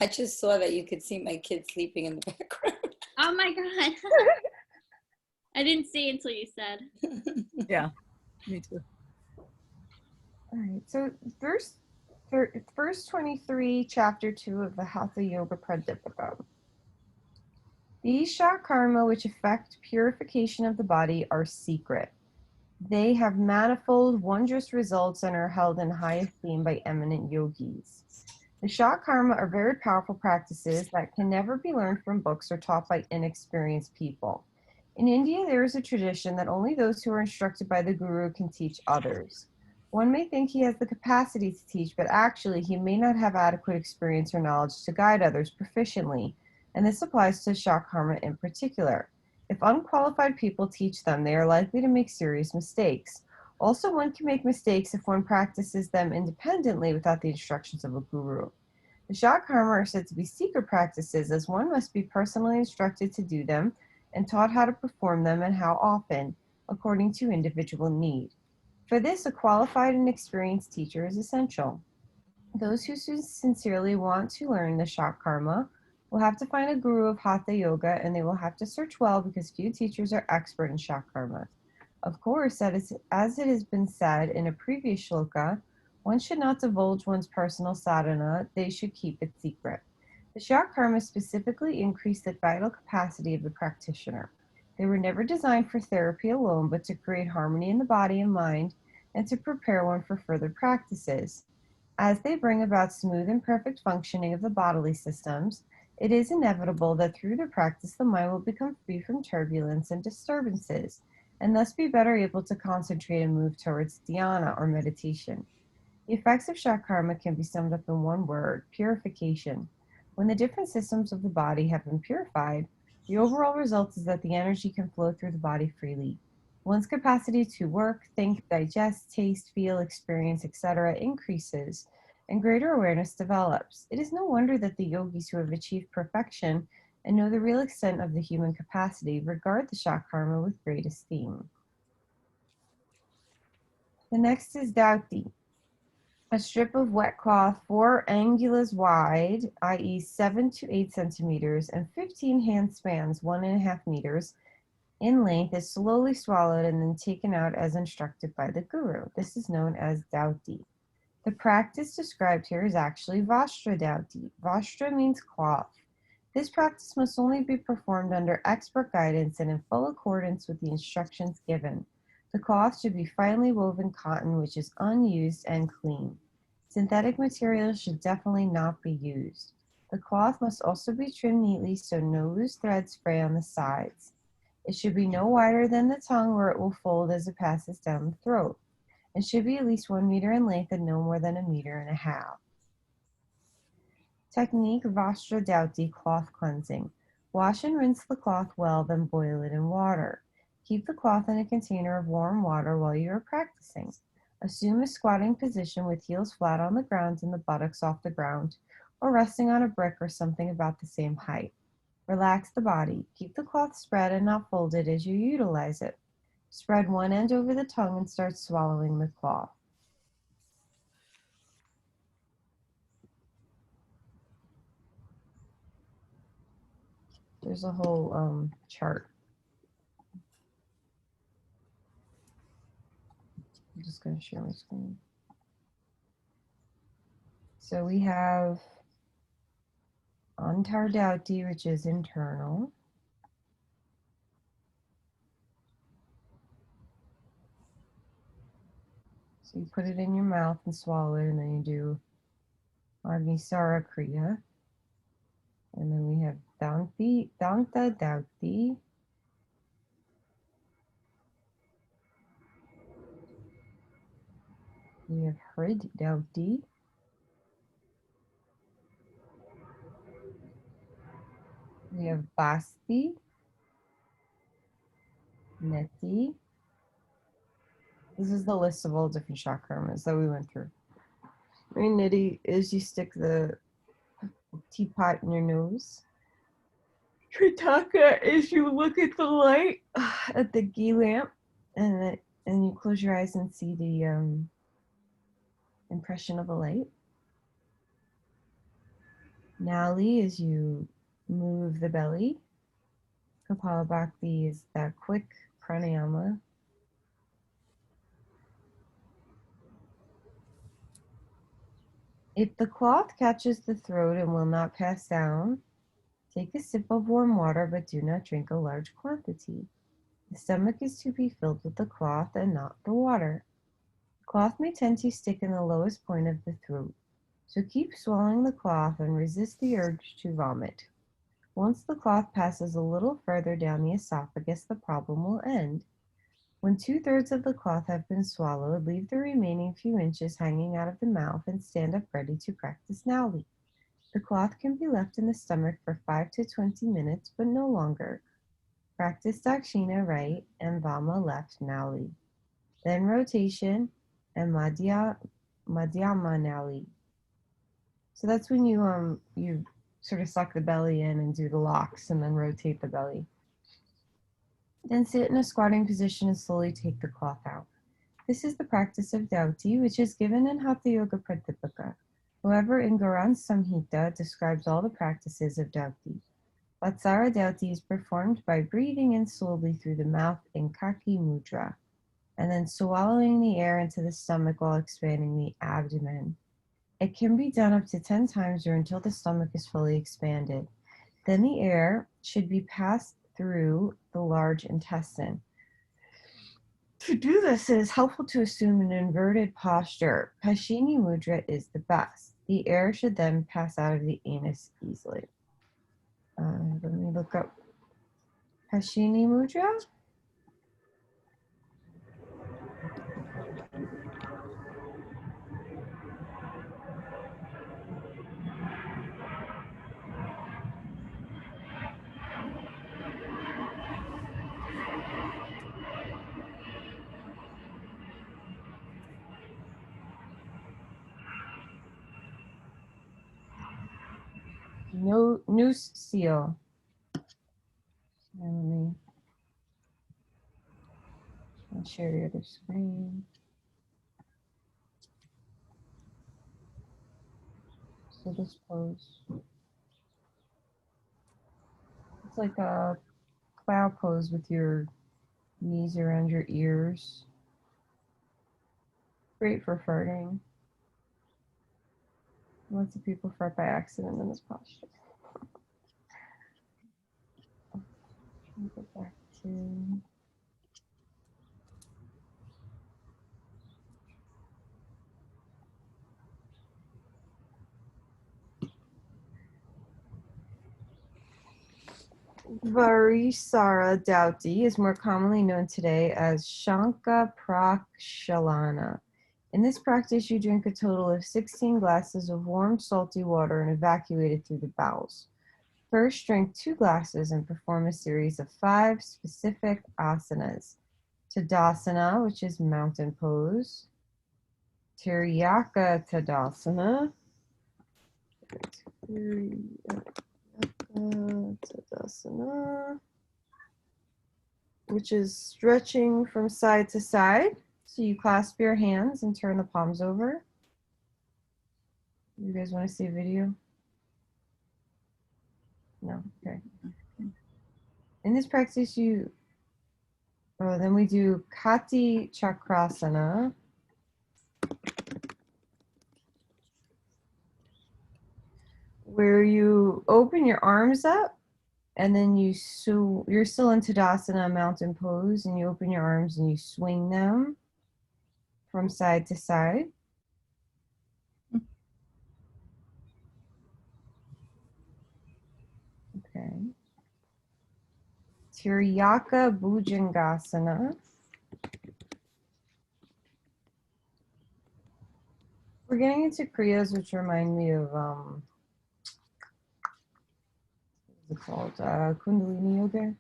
I just saw that you could see my kid sleeping in the background. Oh my God. I didn't see until you said. Yeah, me too. All right, so verse 23, chapter 2 of the Hatha Yoga Pradipika. These shock karma which affect purification of the body are secret. They have manifold, wondrous results and are held in high esteem by eminent yogis. The shock karma are very powerful practices that can never be learned from books or taught by inexperienced people. In India, there is a tradition that only those who are instructed by the guru can teach others. One may think he has the capacity to teach, but actually he may not have adequate experience or knowledge to guide others proficiently, and this applies to shock karma in particular. If unqualified people teach them, they are likely to make serious mistakes. Also, one can make mistakes if one practices them independently without the instructions of a guru. The shock karma are said to be secret practices, as one must be personally instructed to do them and taught how to perform them and how often, according to individual need. For this, a qualified and experienced teacher is essential. Those who sincerely want to learn the shock karma will have to find a guru of hatha yoga, and they will have to search well because few teachers are expert in shock karma. Of course, as it has been said in a previous shloka, one should not divulge one's personal sadhana, they should keep it secret. The shock karma specifically increase the vital capacity of the practitioner. They were never designed for therapy alone, but to create harmony in the body and mind, and to prepare one for further practices. As they bring about smooth and perfect functioning of the bodily systems, it is inevitable that through the practice the mind will become free from turbulence and disturbances, and thus be better able to concentrate and move towards dhyana or meditation. The effects of shock karma can be summed up in one word: purification. When the different systems of the body have been purified, the overall result is that the energy can flow through the body freely. One's capacity to work, think, digest, taste, feel, experience, etc. increases, and greater awareness develops. It is no wonder that the yogis who have achieved perfection and know the real extent of the human capacity regard the shock karma with great esteem. The next is Dauti. A strip of wet cloth 4 angulas wide, i.e. 7 to 8 centimeters, and 15 hand spans, 1.5 meters, in length is slowly swallowed and then taken out as instructed by the guru. This is known as Dauti. The practice described here is actually Vastra Dauti. Vastra means cloth. This practice must only be performed under expert guidance and in full accordance with the instructions given. The cloth should be finely woven cotton, which is unused and clean. Synthetic materials should definitely not be used. The cloth must also be trimmed neatly so no loose threads spray on the sides. It should be no wider than the tongue, where it will fold as it passes down the throat. It should be at least 1 meter in length and no more than 1.5 meters. Technique: Vastra Dauti, cloth cleansing. Wash and rinse the cloth well, then boil it in water. Keep the cloth in a container of warm water while you are practicing. Assume a squatting position with heels flat on the ground and the buttocks off the ground, or resting on a brick or something about the same height. Relax the body. Keep the cloth spread and not folded as you utilize it. Spread one end over the tongue and start swallowing the cloth. There's a whole chart. I'm just going to share my screen. So we have Antardauti, which is internal. So you put it in your mouth and swallow it, and then you do Agnisara Kriya. And then we have Danta Dauti. We have Hrid Dauti. We have Basti, Neti. This is the list of all different shock karmas that we went through. Neti is you stick the teapot in your nose. Tritaka is you look at the light, at the ghee lamp, and you close your eyes and see the impression of a light. Nali is you move the belly. Kapalabhati is that quick pranayama. If the cloth catches the throat and will not pass down, take a sip of warm water, but do not drink a large quantity. The stomach is to be filled with the cloth and not the water. The cloth may tend to stick in the lowest point of the throat, so keep swallowing the cloth and resist the urge to vomit. Once the cloth passes a little further down the esophagus, the problem will end. When 2/3 of the cloth have been swallowed, leave the remaining few inches hanging out of the mouth and stand up ready to practice Nauli. The cloth can be left in the stomach for 5 to 20 minutes, but no longer. Practice Dakshina right and Vama left Nauli. Then rotation and Madhyama Nauli. So that's when you sort of suck the belly in and do the locks and then rotate the belly. Then sit in a squatting position and slowly take the cloth out. This is the practice of Dauti, which is given in Hatha Yoga Pradipika. However, in Garan Samhita describes all the practices of Dauti. Vatsara Dauti is performed by breathing in slowly through the mouth in Kaki Mudra, and then swallowing the air into the stomach while expanding the abdomen. It can be done up to 10 times or until the stomach is fully expanded. Then the air should be passed through the large intestine. To do this, it is helpful to assume an inverted posture. Pashini Mudra is the best. The air should then pass out of the anus easily. Let me look up Pashini Mudra. No noose seal. I'll share the other screen. So this pose, it's like a plow pose with your knees around your ears. Great for farting. Lots of people fart by accident in this posture. Go back to Varisara Dauti is more commonly known today as Shanka Prakshalana. In this practice, you drink a total of 16 glasses of warm, salty water and evacuate it through the bowels. First, drink 2 glasses and perform a series of 5 specific asanas. Tadasana, which is mountain pose. Tiryaka Tadasana. Tadasana, which is stretching from side to side. So you clasp your hands and turn the palms over. You guys want to see a video? No? Okay. In this practice, then we do Kati Chakrasana. Where you open your arms up and then you're still in Tadasana, mountain pose, and you open your arms and you swing them from side to side. Okay. Tiryaka Bhujangasana. We're getting into Kriyas, which remind me of what's it called? Kundalini Yoga.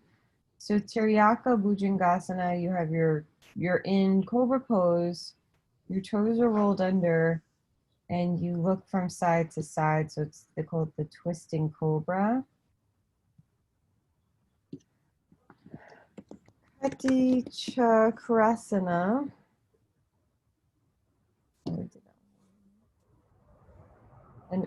So Tiryaka Bhujangasana, you have you're in Cobra pose, your toes are rolled under, and you look from side to side. So they call it the twisting cobra. Kati Chakrasana. And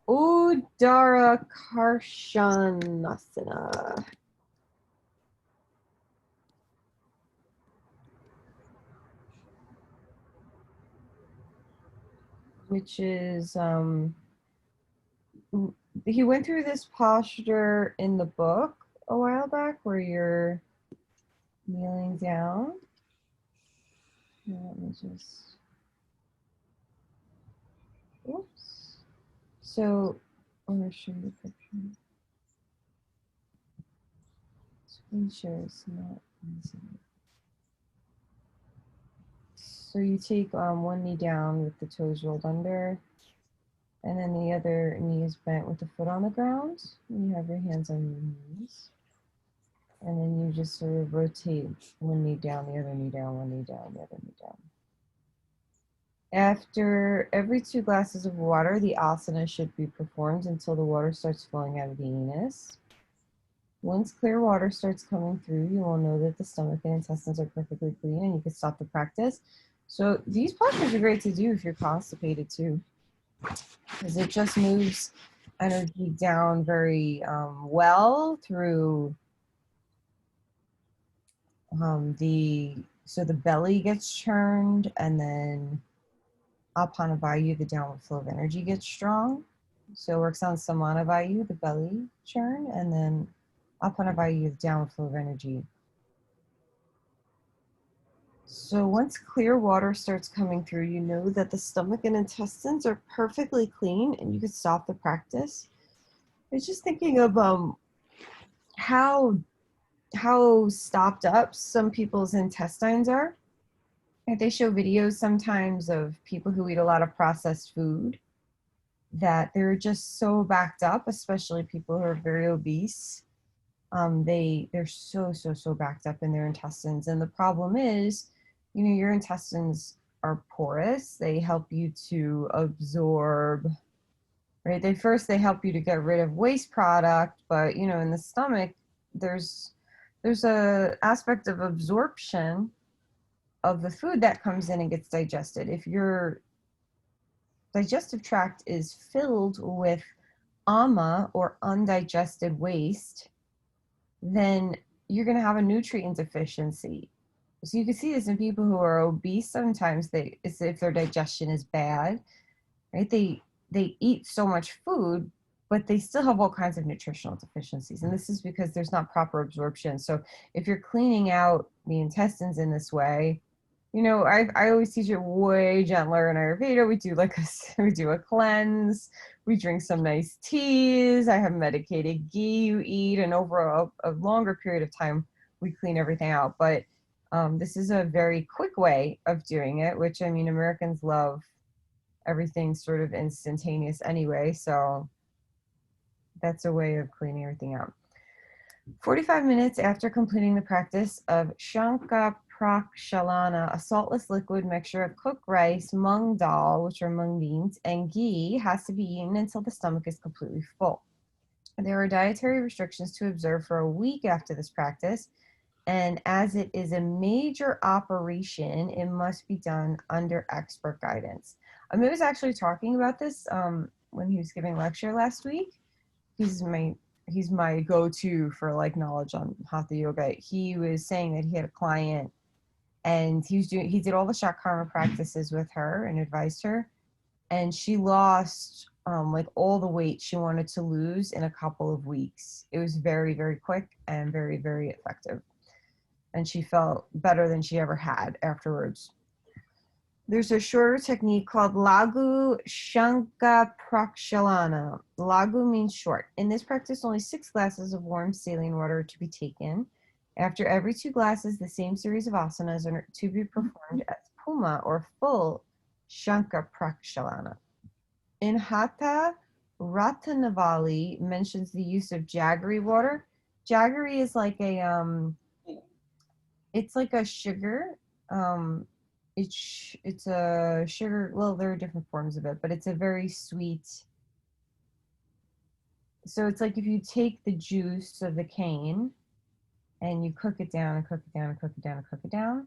Uddara Karshanasana, which is he went through this posture in the book a while back where you're kneeling down. Let me just, oops. So I'm going to show you a picture. Screen share is not easy. So you take one knee down with the toes rolled under, and then the other knee is bent with the foot on the ground. You have your hands on your knees. And then you just sort of rotate one knee down, the other knee down, one knee down, the other knee down. After every 2 glasses of water, the asana should be performed until the water starts flowing out of the anus. Once clear water starts coming through, you will know that the stomach and intestines are perfectly clean and you can stop the practice. So these postures are great to do if you're constipated too, because it just moves energy down very well through so the belly gets churned, and then Apanavayu, the downward flow of energy, gets strong. So it works on Samanavayu, the belly churn, and then Apanavayu, the downward flow of energy. So once clear water starts coming through, you know that the stomach and intestines are perfectly clean and you can stop the practice. I was just thinking of how stopped up some people's intestines are. And they show videos sometimes of people who eat a lot of processed food, that they're just so backed up, especially people who are very obese. They're so backed up in their intestines. And the problem is, you know, your intestines are porous. They help you to absorb, right? They help you to get rid of waste product, but you know, in the stomach, there's a aspect of absorption of the food that comes in and gets digested. If your digestive tract is filled with ama, or undigested waste, then you're going to have a nutrient deficiency. So you can see this in people who are obese. Sometimes it's if their digestion is bad, right? They eat so much food, but they still have all kinds of nutritional deficiencies. And this is because there's not proper absorption. So if you're cleaning out the intestines in this way, you know, I always teach it way gentler in Ayurveda. We do a cleanse. We drink some nice teas. I have medicated ghee you eat, and over a longer period of time, we clean everything out. But this is a very quick way of doing it, which, I mean, Americans love everything sort of instantaneous anyway. So that's a way of cleaning everything out. 45 minutes after completing the practice of Shanka Prakshalana, a saltless liquid mixture of cooked rice, mung dal, which are mung beans, and ghee has to be eaten until the stomach is completely full. There are dietary restrictions to observe for a week after this practice, and as it is a major operation, it must be done under expert guidance. Amit was actually talking about this when he was giving a lecture last week. He's my go-to for like knowledge on hatha yoga. He was saying that he had a client and he did all the Shakarma practices with her and advised her, and she lost like all the weight she wanted to lose in a couple of weeks. It was very, very quick and very, very effective. And she felt better than she ever had afterwards. There's a shorter technique called Lagu Shanka Prakshalana. Lagu means short. In this practice, only 6 glasses of warm saline water are to be taken. After every 2 glasses, the same series of asanas are to be performed as Puma, or full Shanka Prakshalana. In Hatha, Ratanavali mentions the use of jaggery water. Jaggery is like it's like a sugar. It's a sugar. Well, there are different forms of it, but it's a very sweet. So it's like if you take the juice of the cane and you cook it down and cook it down and cook it down and cook it down,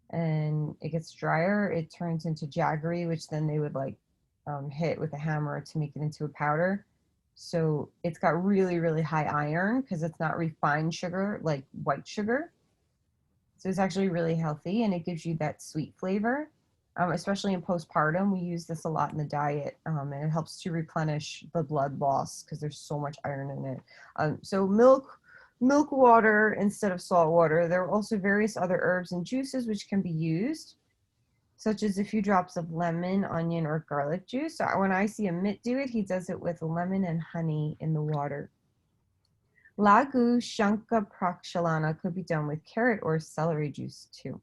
and it gets drier, it turns into jaggery, which then they would like hit with a hammer to make it into a powder. So it's got really, really high iron because it's not refined sugar like white sugar. So it's actually really healthy and it gives you that sweet flavor. Especially in postpartum, we use this a lot in the diet, and it helps to replenish the blood loss because there's so much iron in it. So milk water instead of salt water. There are also various other herbs and juices which can be used, such as a few drops of lemon, onion, or garlic juice. So when I see Amit do it, he does it with lemon and honey in the water. Lagu Shanka Prakshalana could be done with carrot or celery juice too.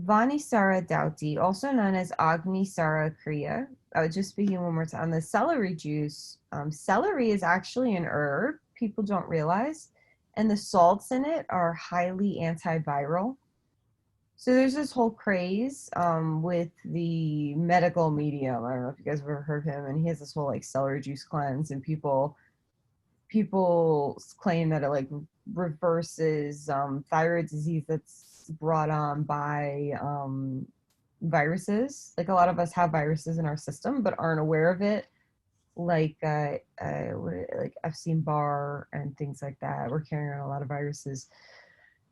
Vanisara Dauti, also known as Agnisara Kriya. Just speaking one more time, the celery juice. Celery is actually an herb, people don't realize, and the salts in it are highly antiviral. So there's this whole craze with the medical medium. I don't know if you guys have ever heard of him, and he has this whole like celery juice cleanse, and people claim that it like reverses thyroid disease that's brought on by viruses. Like a lot of us have viruses in our system but aren't aware of it, like Epstein-Barr and things like that. We're carrying around a lot of viruses.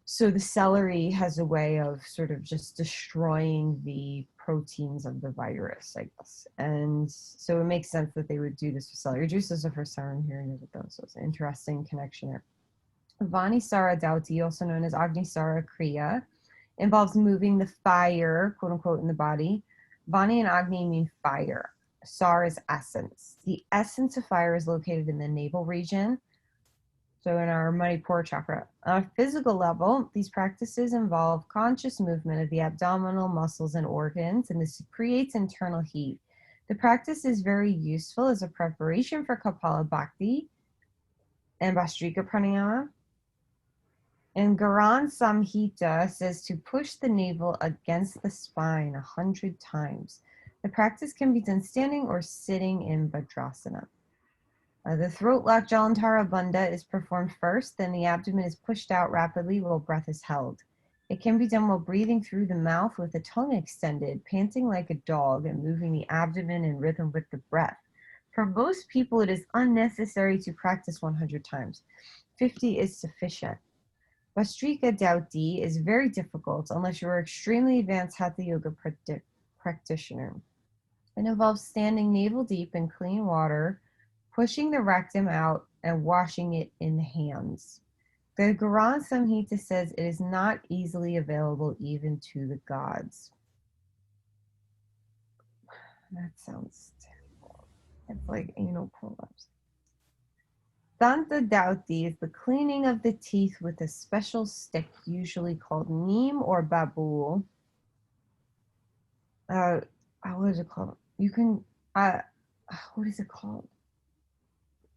So the celery has a way of sort of just destroying the proteins of the virus, I guess. And so it makes sense that they would do this with celery juice. This is the first time I'm hearing of it though, so it's an interesting connection there. Vanisara Dauti, also known as Agnisara Kriya, involves moving the fire, quote unquote, in the body. Vani and Agni mean fire. Sar is essence. The essence of fire is located in the navel region, so in our Manipura chakra. On a physical level, these practices involve conscious movement of the abdominal muscles and organs, and this creates internal heat. The practice is very useful as a preparation for Kapala Bhakti and Bhastrika Pranayama. And Garan Samhita says to push the navel against the spine 100 times. The practice can be done standing or sitting in Vajrasana. The throat lock Jalandhara Bandha is performed first, then the abdomen is pushed out rapidly while breath is held. It can be done while breathing through the mouth with the tongue extended, panting like a dog, and moving the abdomen in rhythm with the breath. For most people, it is unnecessary to practice 100 times. 50 is sufficient. Bhastrika Dauti is very difficult unless you are an extremely advanced Hatha Yoga practitioner. It involves standing navel deep in clean water, pushing the rectum out, and washing it in the hands. The Garan Samhita says it is not easily available even to the gods. That sounds terrible. It's like anal pull-ups. Danta Dauti is the cleaning of the teeth with a special stick, usually called neem or babul. What is it called? You can, what is it called?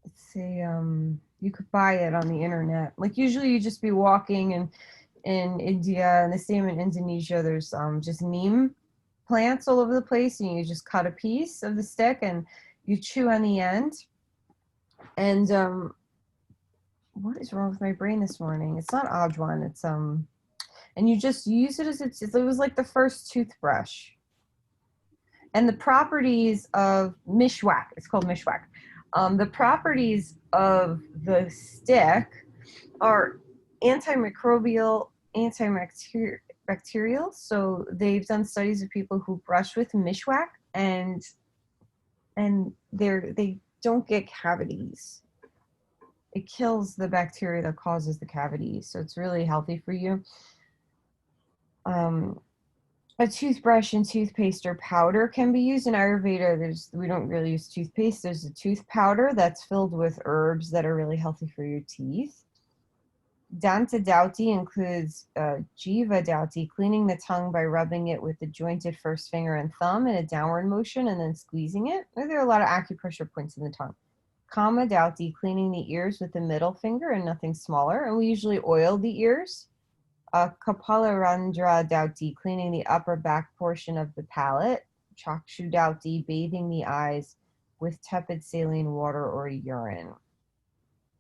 It's a, you could buy it on the internet. Like usually you just be walking in India, and the same in Indonesia, there's just neem plants all over the place, and you just cut a piece of the stick and you chew on the end. And what is wrong with my brain this morning? It's not Ajwan. It's and you just use it as it was like the first toothbrush. And the properties of mishwak, it's called mishwak. The properties of the stick are antimicrobial, antibacterial. So they've done studies of people who brush with mishwak, and they don't get cavities. It kills the bacteria that causes the cavities, so it's really healthy for you. A toothbrush and toothpaste or powder can be used in Ayurveda. We don't really use toothpaste. There's a tooth powder that's filled with herbs that are really healthy for your teeth. Danta Dauti includes Jiva Dauti, cleaning the tongue by rubbing it with the jointed first finger and thumb in a downward motion and then squeezing it. There are a lot of acupressure points in the tongue. Kama Dauti, cleaning the ears with the middle finger and nothing smaller. And we usually oil the ears. Kapalarandra Dauti, cleaning the upper back portion of the palate. Chakshu Dauti, bathing the eyes with tepid saline water or urine.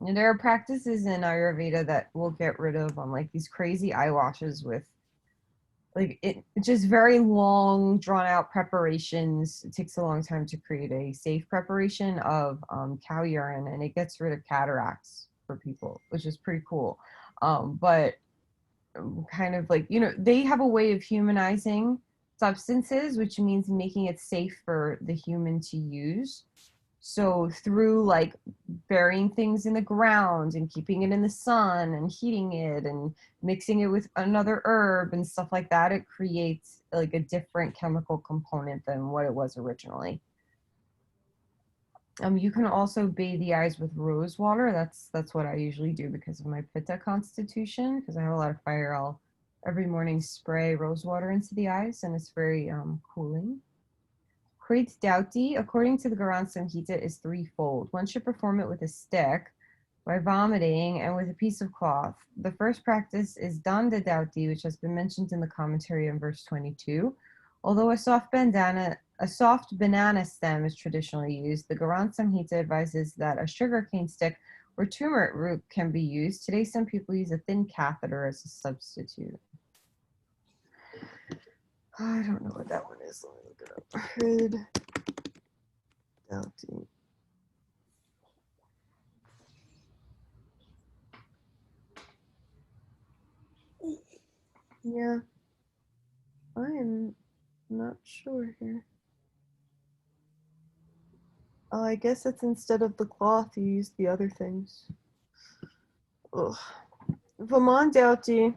And there are practices in Ayurveda that will get rid of like these crazy eye washes with like it just very long, drawn out preparations. It takes a long time to create a safe preparation of cow urine, and it gets rid of cataracts for people, which is pretty cool. But kind of like, they have a way of humanizing substances, which means making it safe for the human to use. So through like burying things in the ground and keeping it in the sun and heating it and mixing it with another herb and stuff like that, it creates like a different chemical component than what it was originally. You can also bathe the eyes with rose water. That's what I usually do because of my pitta constitution. Because I have a lot of fire, I'll every morning spray rose water into the eyes, and it's very cooling. Creates Dauti, according to the Garan Samhita, is threefold. One should perform it with a stick, by vomiting, and with a piece of cloth. The first practice is Danda Dauti, which has been mentioned in the commentary on verse 22. Although a soft banana stem is traditionally used, the Garan Samhita advises that a sugarcane stick or turmeric root can be used. Today, some people use a thin catheter as a substitute. I don't know what that one is. Let me look it up. Heard Dauti. Yeah, I am not sure here. Oh, I guess it's instead of the cloth, you use the other things. Ugh. Vaman Dauti,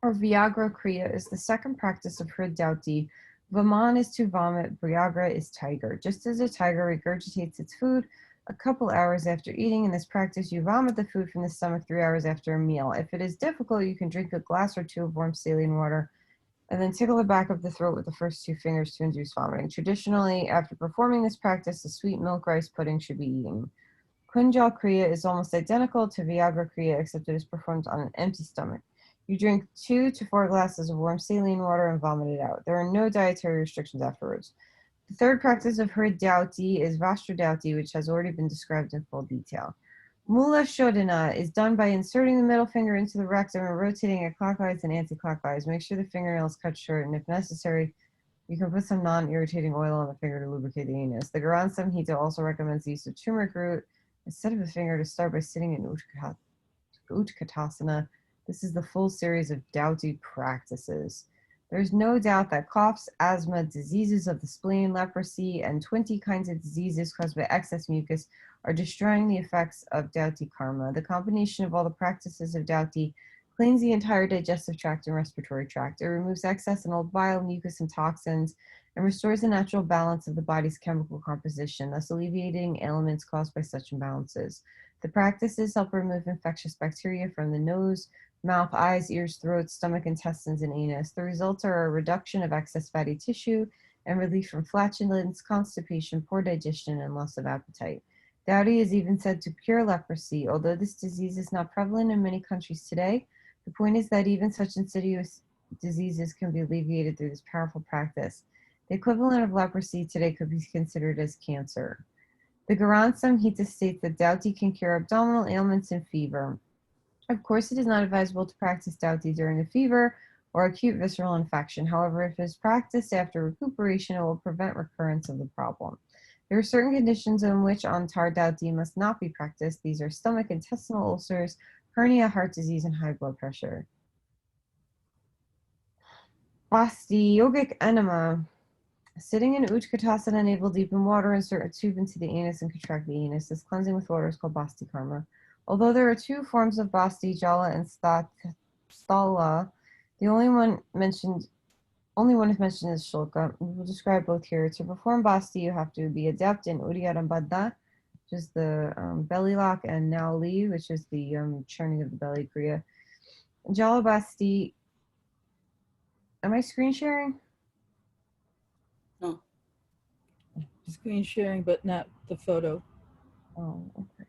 or Viagra Kriya, is the second practice of Hrid Dauti. Vaman is to vomit, Viagra is tiger. Just as a tiger regurgitates its food a couple hours after eating, in this practice you vomit the food from the stomach 3 hours after a meal. If it is difficult, you can drink a glass or two of warm saline water and then tickle the back of the throat with the first 2 fingers to induce vomiting. Traditionally, after performing this practice, a sweet milk rice pudding should be eaten. Kunjal Kriya is almost identical to Viagra Kriya, except it is performed on an empty stomach. You drink 2 to 4 glasses of warm saline water and vomit it out. There are no dietary restrictions afterwards. The third practice of Hrid Dauti is Vashtra Dauti, which has already been described in full detail. Mula Shodhana is done by inserting the middle finger into the rectum and rotating it clockwise and anti-clockwise. Make sure the fingernails cut short, and if necessary, you can put some non-irritating oil on the finger to lubricate the anus. The Garan Samhita also recommends the use of turmeric root instead of the finger to start by sitting in Utkatasana. This is the full series of Dauti practices. There's no doubt that coughs, asthma, diseases of the spleen, leprosy, and 20 kinds of diseases caused by excess mucus are destroying the effects of Dauti karma. The combination of all the practices of Dauti cleans the entire digestive tract and respiratory tract. It removes excess and old bile, mucus, and toxins, and restores the natural balance of the body's chemical composition, thus alleviating ailments caused by such imbalances. The practices help remove infectious bacteria from the nose, mouth, eyes, ears, throat, stomach, intestines, and anus. The results are a reduction of excess fatty tissue and relief from flatulence, constipation, poor digestion, and loss of appetite. Dauti is even said to cure leprosy. Although this disease is not prevalent in many countries today, the point is that even such insidious diseases can be alleviated through this powerful practice. The equivalent of leprosy today could be considered as cancer. The Garan Samhita states that Dauti can cure abdominal ailments and fever. Of course, it is not advisable to practice Dauti during a fever or acute visceral infection. However, if it is practiced after recuperation, it will prevent recurrence of the problem. There are certain conditions in which Antar Dauti must not be practiced. These are stomach, intestinal ulcers, hernia, heart disease, and high blood pressure. Basti, yogic enema. Sitting in Utkatasana, navel deep in water, insert a tube into the anus and contract the anus. This cleansing with water is called Basti karma. Although there are 2 forms of Basti, Jala and Sthala, the only one mentioned is Shulka. We will describe both here. To perform Basti, you have to be adept in Udiyarambadda, which is the belly lock, and Nauli, which is the churning of the belly kriya. Jala Basti. Am I screen sharing? No. Screen sharing, but not the photo. Oh, okay.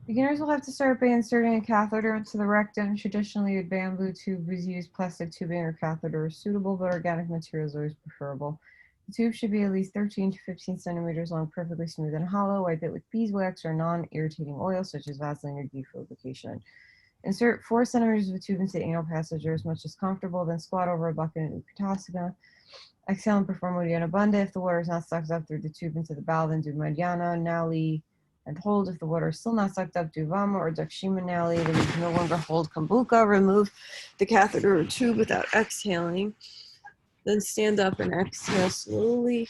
Beginners will have to start by inserting a catheter into the rectum. Traditionally, a bamboo tube was used. Plastic tubing or catheter is suitable, but organic material is always preferable. The tube should be at least 13 to 15 centimeters long, perfectly smooth and hollow. Wipe it with beeswax or non-irritating oil, such as Vaseline or deep lubrication. Insert 4 centimeters of a tube into the anal passage or as much as comfortable, then squat over a bucket in Utkatasana. Exhale and perform Uddiyana Bandha. If the water is not sucked up through the tube into the bowel, then do Madhyana, Nali, and hold. If the water is still not sucked up, do Vama or Dakshima Nali. Then you can no longer hold Kambuka. Remove the catheter or tube without exhaling. Then stand up and exhale slowly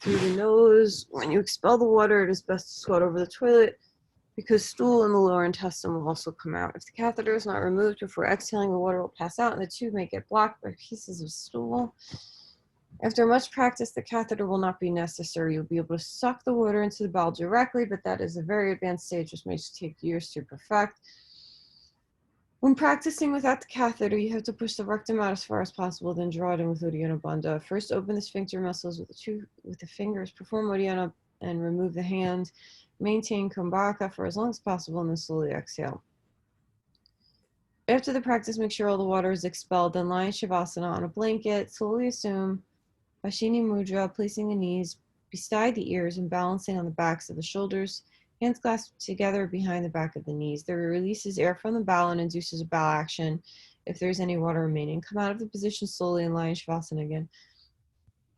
through the nose. When you expel the water, it is best to squat over the toilet because stool in the lower intestine will also come out. If the catheter is not removed before exhaling, the water will pass out and the tube may get blocked by pieces of stool. After much practice, the catheter will not be necessary. You'll be able to suck the water into the bowel directly, but that is a very advanced stage which may take years to perfect. When practicing without the catheter, you have to push the rectum out as far as possible, then draw it in with Uddiyana Bandha. First, open the sphincter muscles with the fingers, perform Uddiyana, and remove the hand. Maintain Kumbhaka for as long as possible, and then slowly exhale. After the practice, make sure all the water is expelled, then lie in Shavasana on a blanket. Slowly assume Pashini Mudra, placing the knees beside the ears and balancing on the backs of the shoulders. Hands clasped together behind the back of the knees. There releases air from the bowel and induces a bowel action if there's any water remaining. Come out of the position slowly and lie in Shavasana again.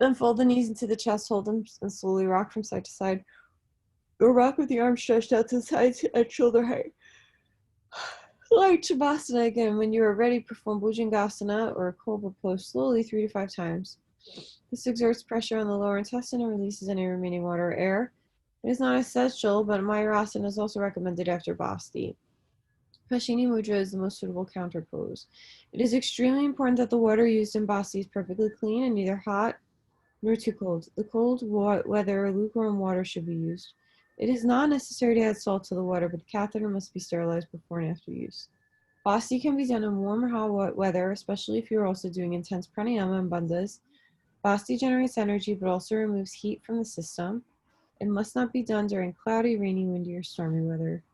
Then fold the knees into the chest, hold them, and slowly rock from side to side. Or rock with the arms stretched out to the sides at shoulder height. Lie in Shavasana again. When you are ready, perform Bhujangasana or Cobra pose slowly 3 to 5 times. This exerts pressure on the lower intestine and releases any remaining water or air. It is not essential, but Mayurasana is also recommended after Basti. Pashini Mudra is the most suitable counter pose. It is extremely important that the water used in Basti is perfectly clean and neither hot nor too cold. The cold weather or lukewarm water should be used. It is not necessary to add salt to the water, but the catheter must be sterilized before and after use. Basti can be done in warm or hot weather, especially if you're also doing intense pranayama and bandhas. Basti generates energy but also removes heat from the system. It must not be done during cloudy, rainy, windy, or stormy weather.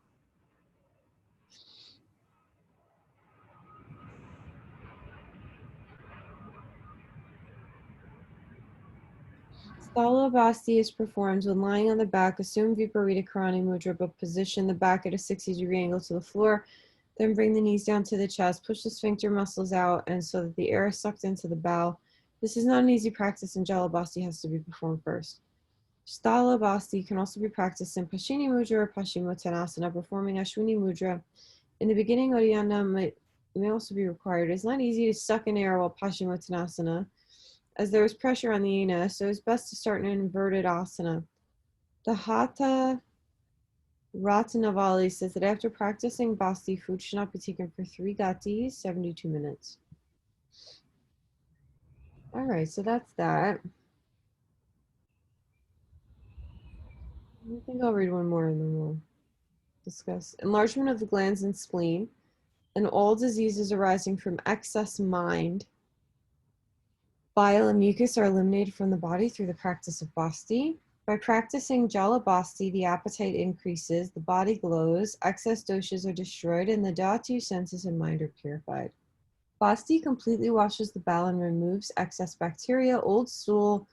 Sthala Basti is performed when lying on the back. Assume Viparita Karani Mudra, but position the back at a 60-degree angle to the floor. Then bring the knees down to the chest. Push the sphincter muscles out and so that the air is sucked into the bowel. This is not an easy practice and Jala Basti has to be performed first. Sthala Basti can also be practiced in Pashini Mudra or Paschimottanasana, performing Ashwini Mudra. In the beginning, Uddiyana may also be required. It's not easy to suck in air while Paschimottanasana, as there is pressure on the anus, so it's best to start in an inverted asana. The Hatha Ratanavali says that after practicing Basti, food should not be taken for 3 gatis, 72 minutes. All right, so that's that. I think I'll read one more and then we'll discuss. Enlargement of the glands and spleen and all diseases arising from excess mind. Bile and mucus are eliminated from the body through the practice of Basti. By practicing Jala Basti, the appetite increases, the body glows, excess doshas are destroyed, and the dhatu senses and mind are purified. Basti completely washes the bowel and removes excess bacteria, old stool,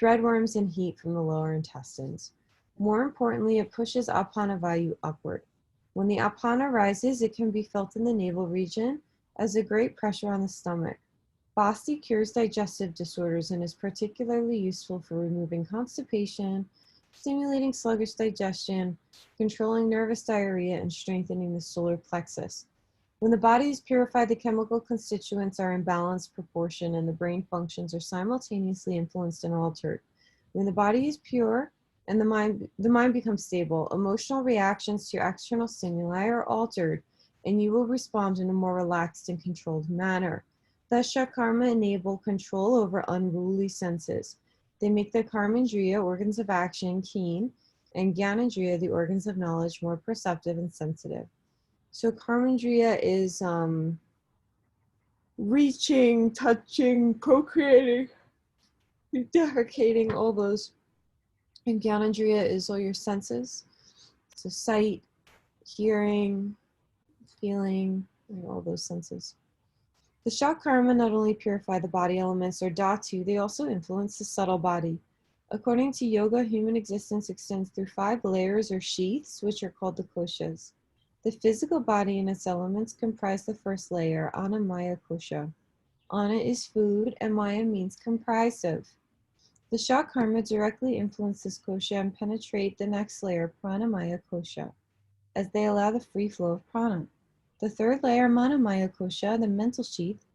threadworms, and heat from the lower intestines. More importantly, it pushes Apana Vayu upward. When the Apana rises, it can be felt in the navel region as a great pressure on the stomach. Basti cures digestive disorders and is particularly useful for removing constipation, stimulating sluggish digestion, controlling nervous diarrhea, and strengthening the solar plexus. When the body is purified, the chemical constituents are in balanced proportion and the brain functions are simultaneously influenced and altered. When the body is pure and the mind becomes stable, emotional reactions to external stimuli are altered and you will respond in a more relaxed and controlled manner. Thus, Karma enable control over unruly senses. They make the Karmendriya, organs of action, keen, and Gyanendriya, the organs of knowledge, more perceptive and sensitive. So Karmendriya is reaching, touching, procreating, defecating, all those. And Gyanendriya is all your senses. So sight, hearing, feeling, and all those senses. The Shakarma not only purify the body elements or dhatu, they also influence the subtle body. According to yoga, human existence extends through 5 layers or sheaths, which are called the koshas. The physical body and its elements comprise the first layer, Annamaya kosha. Anna is food, and Maya means comprised of. The Shakarma directly influence this kosha and penetrate the next layer, Pranamaya kosha, as they allow the free flow of prana. The third layer, Manomaya kosha, the mental sheath,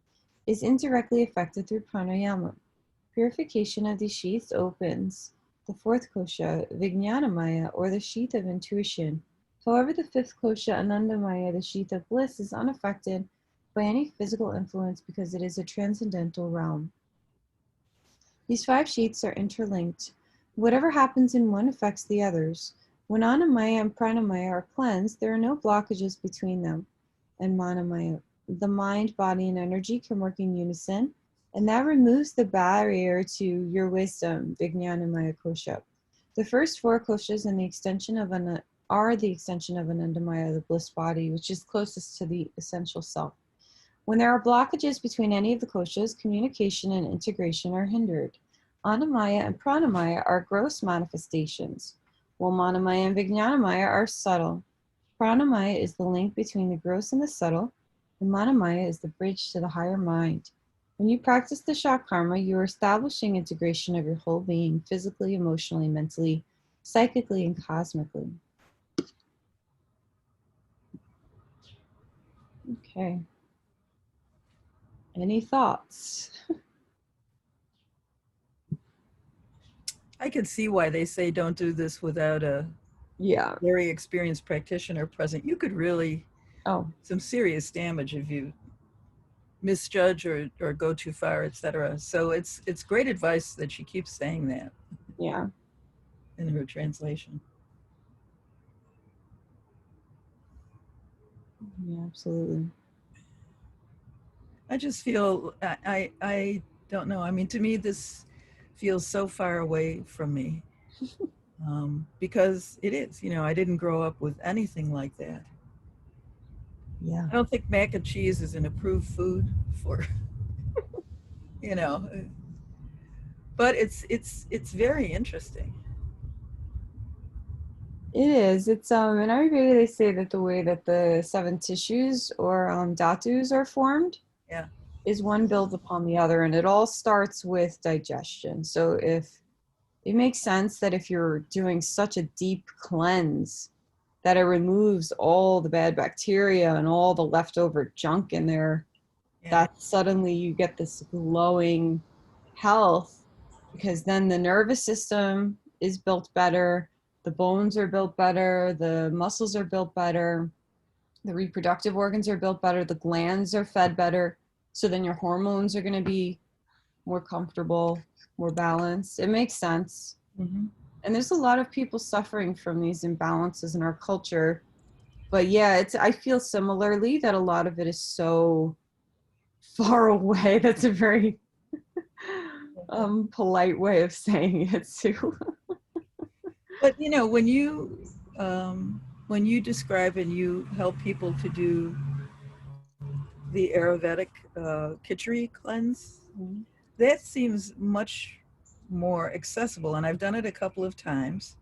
is indirectly affected through pranayama. Purification of these sheaths opens the fourth kosha, Vijnanamaya, or the sheath of intuition. However, the fifth kosha, Anandamaya, the sheath of bliss, is unaffected by any physical influence because it is a transcendental realm. These 5 sheaths are interlinked. Whatever happens in one affects the others. When Annamaya and Pranamaya are cleansed, there are no blockages between them and Manomaya. The mind, body, and energy can work in unison, and that removes the barrier to your wisdom, Vijnanamaya kosha. The first 4 koshas and the extension of are the extension of Anandamaya, the bliss body, which is closest to the essential self. When there are blockages between any of the koshas, communication and integration are hindered. Annamaya and Pranamaya are gross manifestations, while Manomaya and Vijnanamaya are subtle. Pranamaya is the link between the gross and the subtle, and Manomaya is the bridge to the higher mind. When you practice the Shakarma, you are establishing integration of your whole being, physically, emotionally, mentally, psychically, and cosmically. Okay. Any thoughts? I can see why they say don't do this without a Yeah. very experienced practitioner present. You could really Oh, some serious damage if you misjudge or go too far, etc. So it's great advice that she keeps saying that yeah. in her translation. Yeah, absolutely. I just feel I don't know. I mean, to me, this feels so far away from me because it is. You know, I didn't grow up with anything like that. Yeah. I don't think mac and cheese is an approved food for, you know, but it's very interesting. It is. It's in Ayurveda they say that the way that the 7 tissues or dhatus are formed Yeah. is one builds upon the other, and it all starts with digestion. So if it makes sense that if you're doing such a deep cleanse that it removes all the bad bacteria and all the leftover junk in there, Yeah. that suddenly you get this glowing health, because then the nervous system is built better, the bones are built better, the muscles are built better, the reproductive organs are built better, the glands are fed better, so then your hormones are going to be more comfortable, more balanced. It makes sense. Mm-hmm. And there's a lot of people suffering from these imbalances in our culture. But yeah, I feel similarly that a lot of it is so far away. That's a very polite way of saying it too. But you know, when you describe and you help people to do the Ayurvedic Khichdi cleanse, that seems much more accessible, and I've done it a couple of times.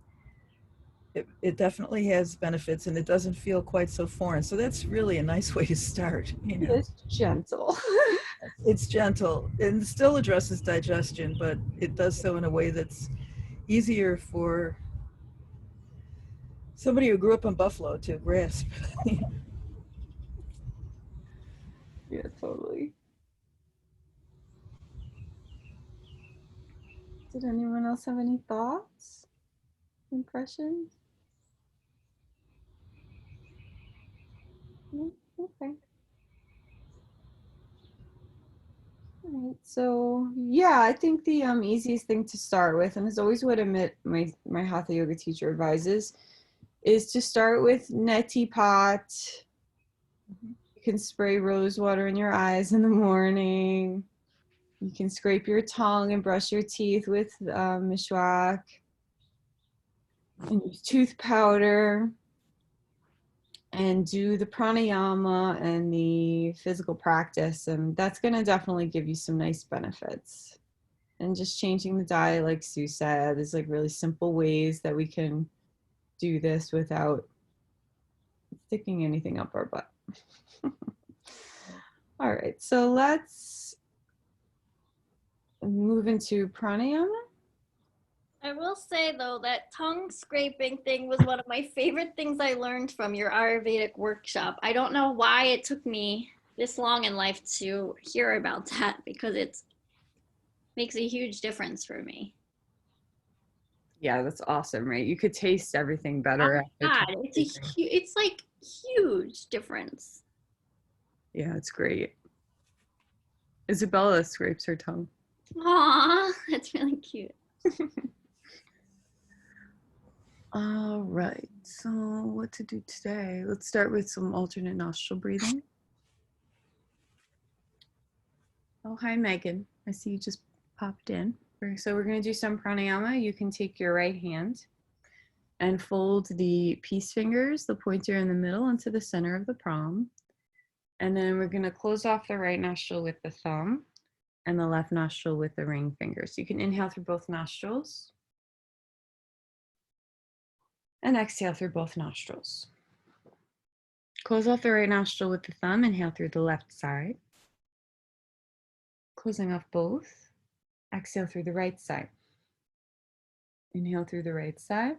It definitely has benefits, and it doesn't feel quite so foreign. So that's really a nice way to start. You know, It's gentle. it's gentle and still addresses digestion, but it does so in a way that's easier for somebody who grew up in Buffalo to grasp. Yeah, totally. Did anyone else have any thoughts, impressions? No? Okay. All right. So yeah, I think the easiest thing to start with, and is always what my hatha yoga teacher advises, is to start with neti pot. You can spray rose water in your eyes in the morning. You can scrape your tongue and brush your teeth with mishwak, and use tooth powder, and do the pranayama and the any physical practice, and that's going to definitely give you some nice benefits. And just changing the diet, like Sue said, is like really simple ways that we can do this without sticking anything up our butt. All right, so let's move into pranayama. I will say though that tongue scraping thing was one of my favorite things I learned from your Ayurvedic workshop. I don't know why it took me this long in life to hear about that, because it makes a huge difference for me. Yeah, that's awesome, right? You could taste everything better. Oh my God, it's like huge difference. Yeah, it's great. Isabella scrapes her tongue. Aw, that's really cute. All right, so what to do today? Let's start with some alternate nostril breathing. Oh, hi, Megan. I see you just popped in. So we're going to do some pranayama. You can take your right hand and fold the peace fingers, the pointer in the middle, into the center of the palm. And then we're going to close off the right nostril with the thumb and the left nostril with the ring finger. So you can inhale through both nostrils and exhale through both nostrils. Close off the right nostril with the thumb, inhale through the left side. Closing off both, exhale through the right side. Inhale through the right side.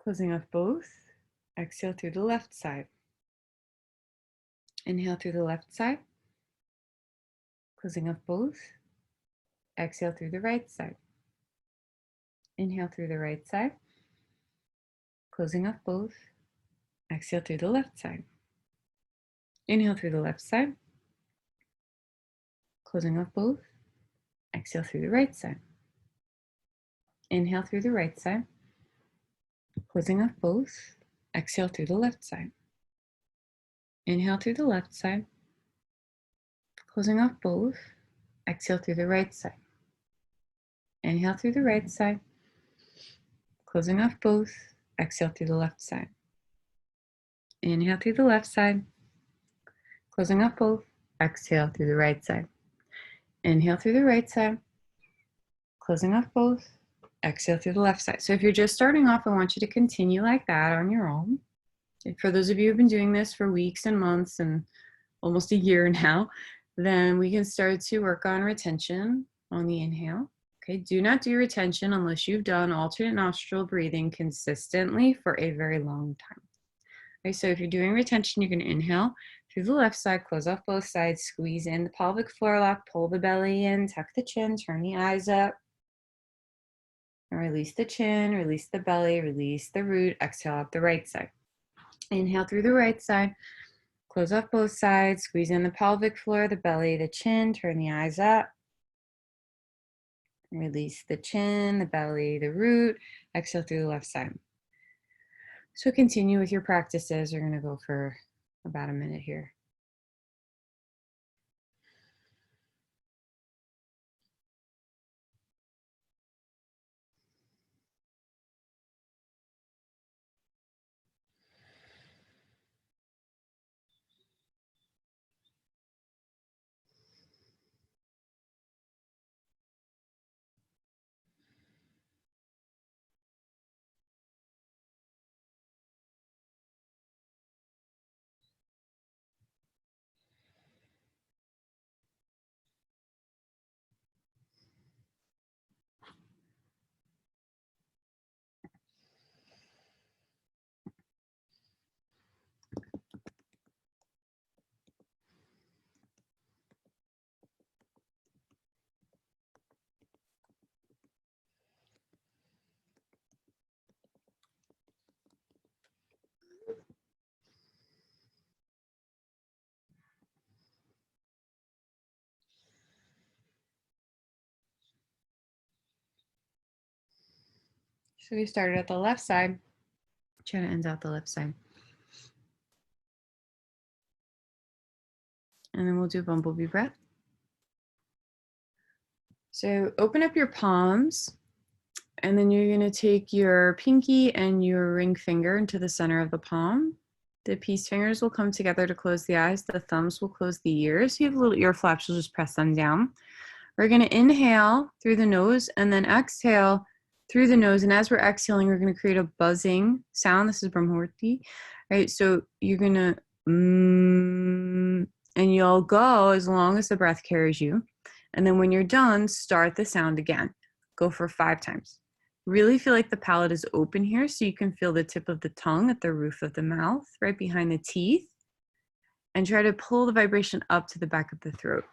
Closing off both, exhale through the left side. Inhale through the left side. Closing off both, exhale through the right side. Inhale through the right side. Closing off both, exhale through the left side. Inhale through the left side. Closing off both, exhale through the right side. Inhale through the right side. Closing off both, exhale through the left side. Inhale through the left side. Closing off both, exhale through the right side. Inhale through the right side. Closing off both, exhale through the left side. Inhale through the left side. Closing off both, exhale through the right side. Inhale through the right side. Closing off both, exhale through the left side. So if you're just starting off, I want you to continue like that on your own. For those of you who've been doing this for weeks and months and almost a year now, then we can start to work on retention on the inhale. Okay, do not do retention unless you've done alternate nostril breathing consistently for a very long time. Okay, so if you're doing retention, you're going to inhale through the left side, close off both sides, squeeze in the pelvic floor lock, pull the belly in, tuck the chin, turn the eyes up. And release the chin, release the belly, release the root, exhale out the right side. Inhale through the right side, close off both sides, squeeze in the pelvic floor, the belly, the chin, turn the eyes up. Release the chin, the belly, the root, exhale through the left side. So continue with your practices. We're going to go for about a minute here. So we started at the left side. Try to end out the left side. And then we'll do bumblebee breath. So open up your palms, and then you're going to take your pinky and your ring finger into the center of the palm. The peace fingers will come together to close the eyes. The thumbs will close the ears. You have little ear flaps, you'll just press them down. We're going to inhale through the nose and then exhale through the nose. And as we're exhaling, we're going to create a buzzing sound. This is Brahmurti, right? So you're going to, and you'll go as long as the breath carries you. And then when you're done, start the sound again. Go for 5 times. Really feel like the palate is open here so you can feel the tip of the tongue at the roof of the mouth, right behind the teeth. And try to pull the vibration up to the back of the throat.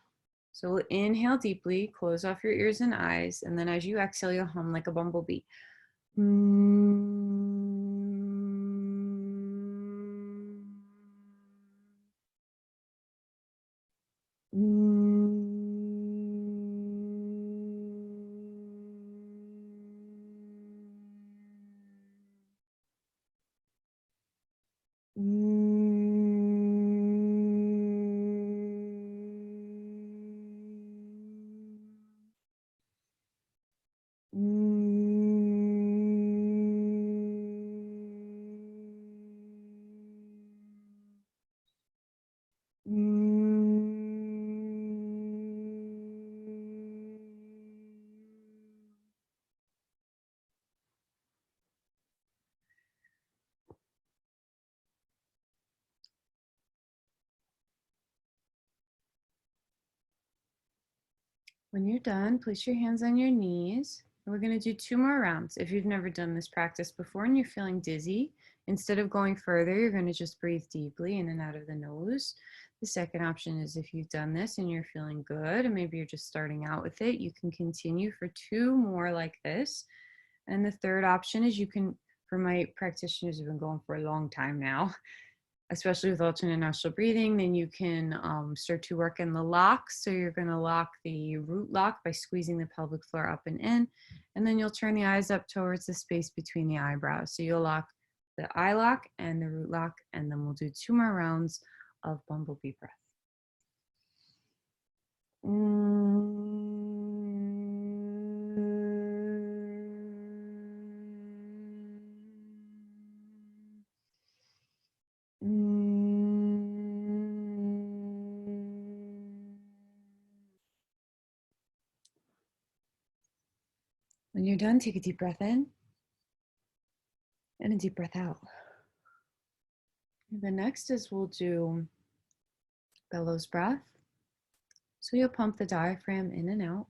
So we'll inhale deeply, close off your ears and eyes, and then as you exhale, you'll hum like a bumblebee. When you're done, place your hands on your knees. And we're going to do 2 more rounds. If you've never done this practice before and you're feeling dizzy, instead of going further, you're going to just breathe deeply in and out of the nose. The second option is if you've done this and you're feeling good, and maybe you're just starting out with it, you can continue for 2 more like this. And the third option is you can, for my practitioners who've been going for a long time now, especially with alternate nostril breathing, then you can start to work in the locks. So you're going to lock the root lock by squeezing the pelvic floor up and in, and then you'll turn the eyes up towards the space between the eyebrows. So you'll lock the eye lock and the root lock, and then we'll do 2 more rounds of bumblebee breath. When you're done, take a deep breath in and a deep breath out. The next is we'll do bellows breath. So you'll pump the diaphragm in and out.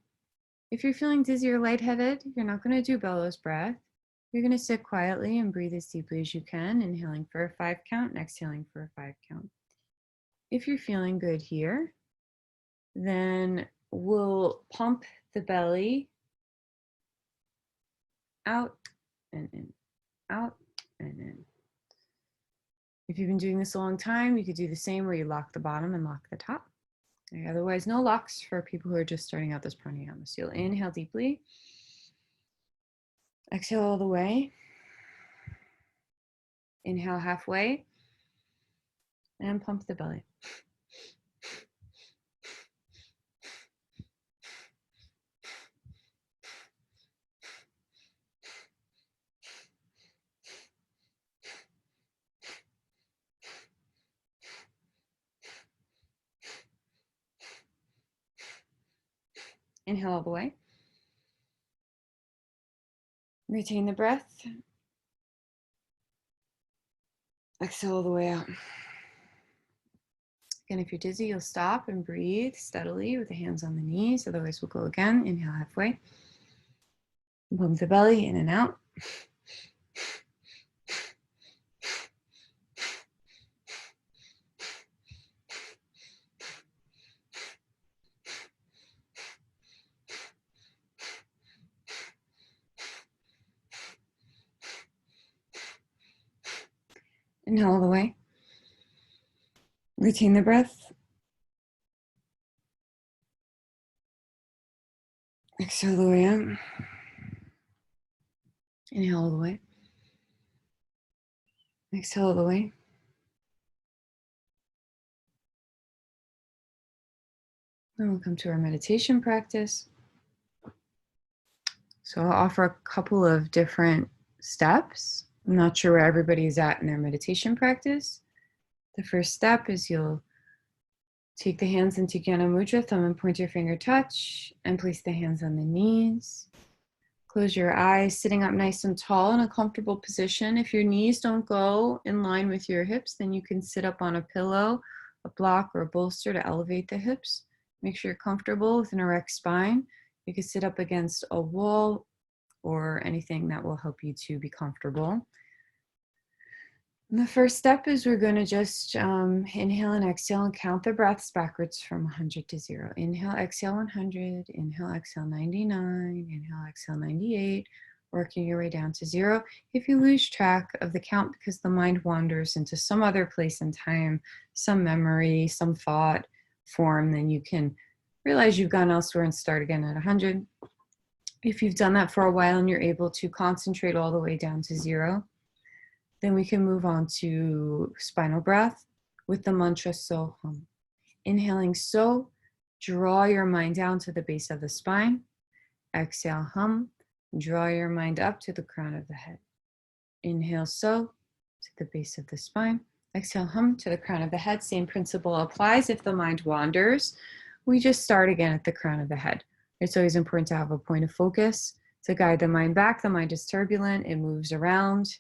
If you're feeling dizzy or lightheaded, you're not going to do bellows breath. You're going to sit quietly and breathe as deeply as you can, inhaling for a 5 count and exhaling for a 5 count. If you're feeling good here, then we'll pump the belly out and in, out and in. If you've been doing this a long time, you could do the same where you lock the bottom and lock the top. Okay, otherwise, no locks for people who are just starting out this pranayama. So you'll inhale deeply, exhale all the way, inhale halfway, and pump the belly. Inhale all the way. Retain the breath. Exhale all the way out. Again, if you're dizzy, you'll stop and breathe steadily with the hands on the knees. Otherwise, we'll go again. Inhale halfway. Pump the belly in and out. Inhale all the way. Retain the breath. Exhale all the way out. Inhale all the way. Exhale all the way. Then we'll come to our meditation practice. So I'll offer a couple of different steps. I'm not sure where everybody's at in their meditation practice, The first step is you'll take the hands into Jnana Mudra, thumb and pointer finger touch, and place the hands on the knees. Close your eyes, sitting up nice and tall in a comfortable position. If your knees don't go in line with your hips, then you can sit up on a pillow, a block, or a bolster to elevate the hips. Make sure you're comfortable with an erect spine. You can sit up against a wall or anything that will help you to be comfortable. The first step is we're going to just inhale and exhale and count the breaths backwards from 100 to 0. Inhale, exhale 100, inhale, exhale 99, inhale, exhale 98, working your way down to 0. If you lose track of the count because the mind wanders into some other place and time, some memory, some thought form, then you can realize you've gone elsewhere and start again at 100. If you've done that for a while and you're able to concentrate all the way down to 0, then we can move on to spinal breath with the mantra So Hum. Inhaling So, draw your mind down to the base of the spine. Exhale Hum, draw your mind up to the crown of the head. Inhale So, to the base of the spine. Exhale Hum, to the crown of the head. Same principle applies if the mind wanders. We just start again at the crown of the head. It's always important to have a point of focus to guide the mind back. The mind is turbulent, it moves around.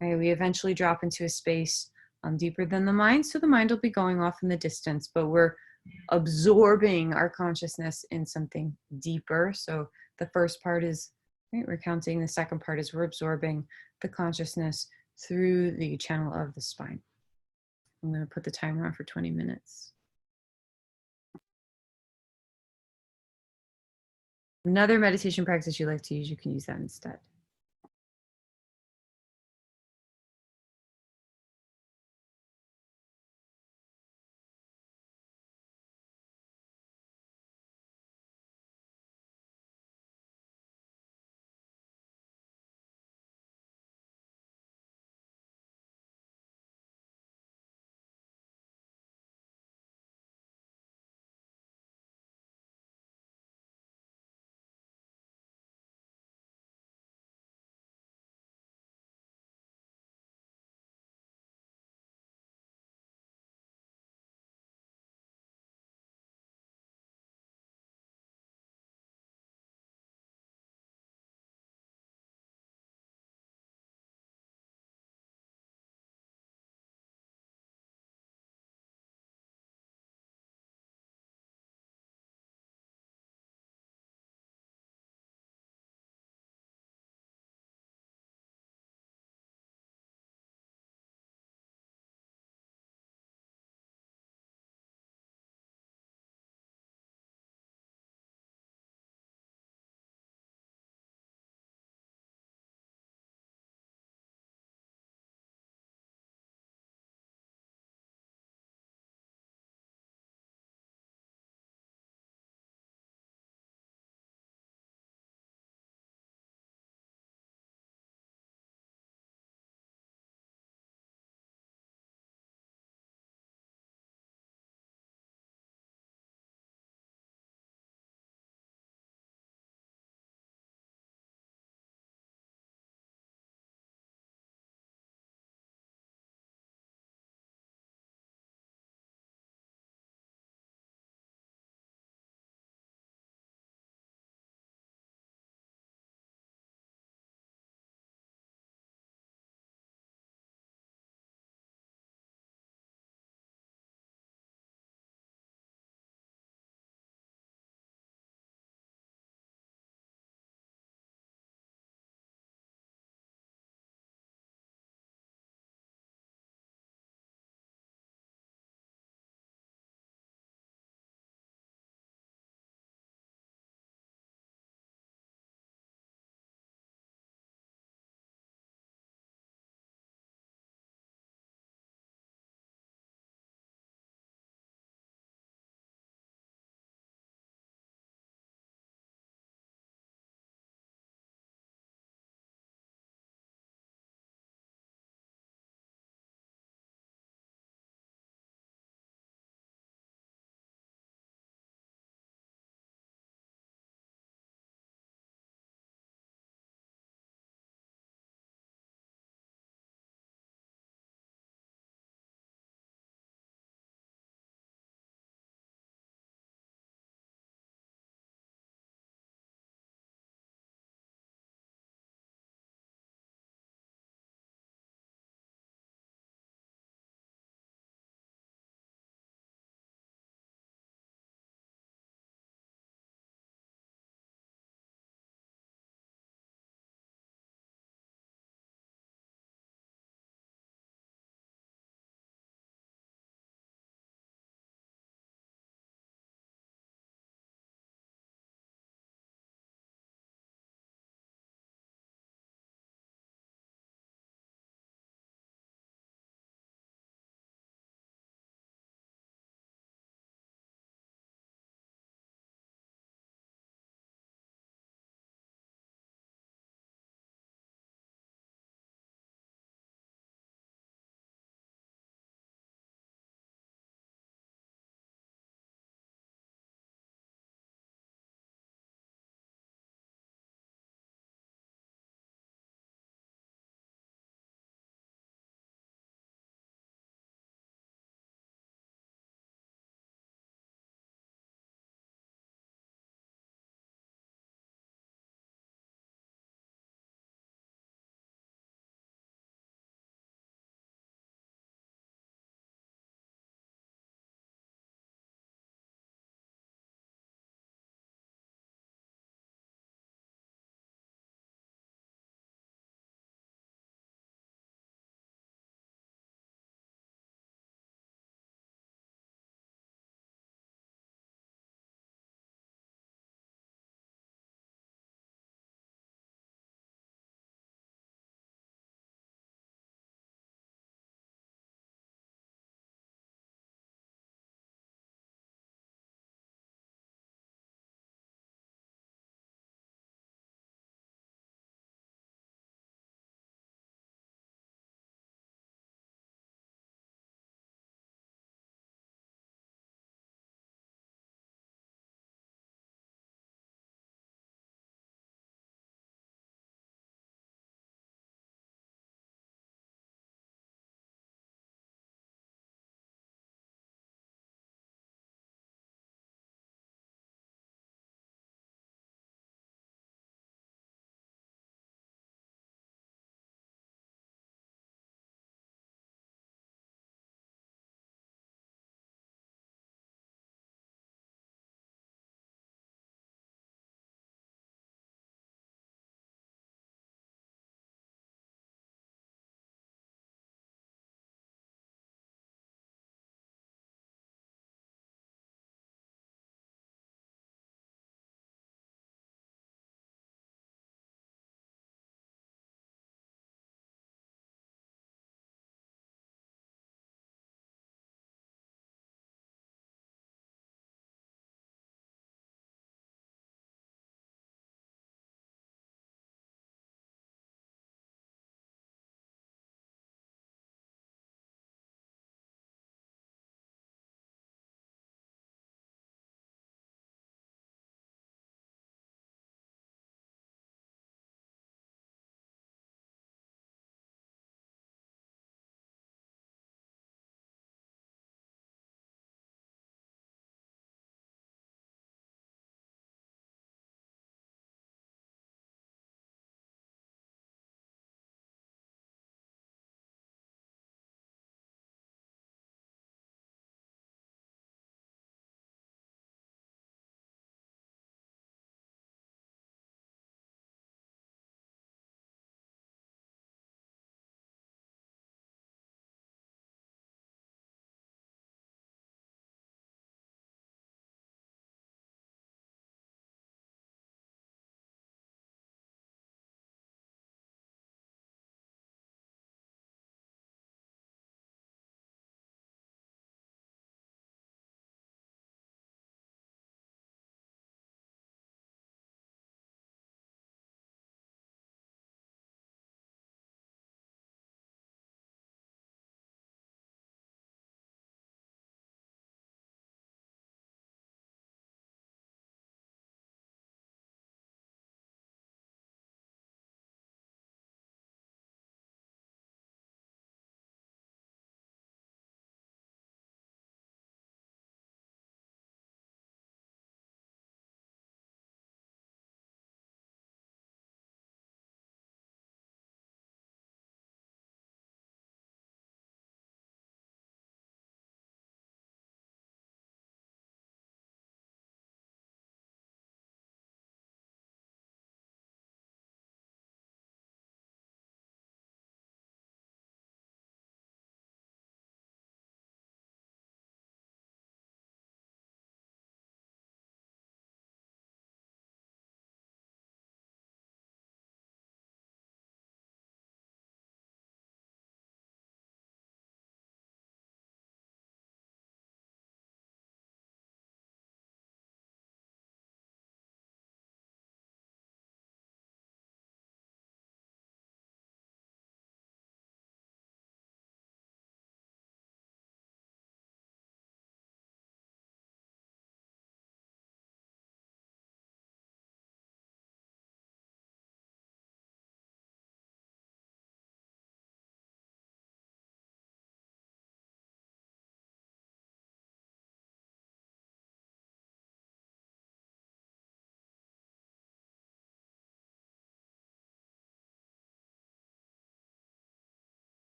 Right, we eventually drop into a space deeper than the mind, so the mind will be going off in the distance, but we're absorbing our consciousness in something deeper. So the first part is, right, we're counting. The second part is we're absorbing the consciousness through the channel of the spine. I'm going to put the timer on for 20 minutes. Another meditation practice you like to use, you can use that instead.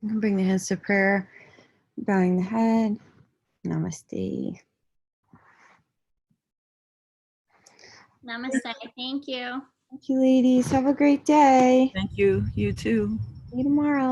You can bring the hands to prayer, bowing the head. Namaste. Namaste. Thank you. Thank you, ladies. Have a great day. Thank you. You too. See you tomorrow.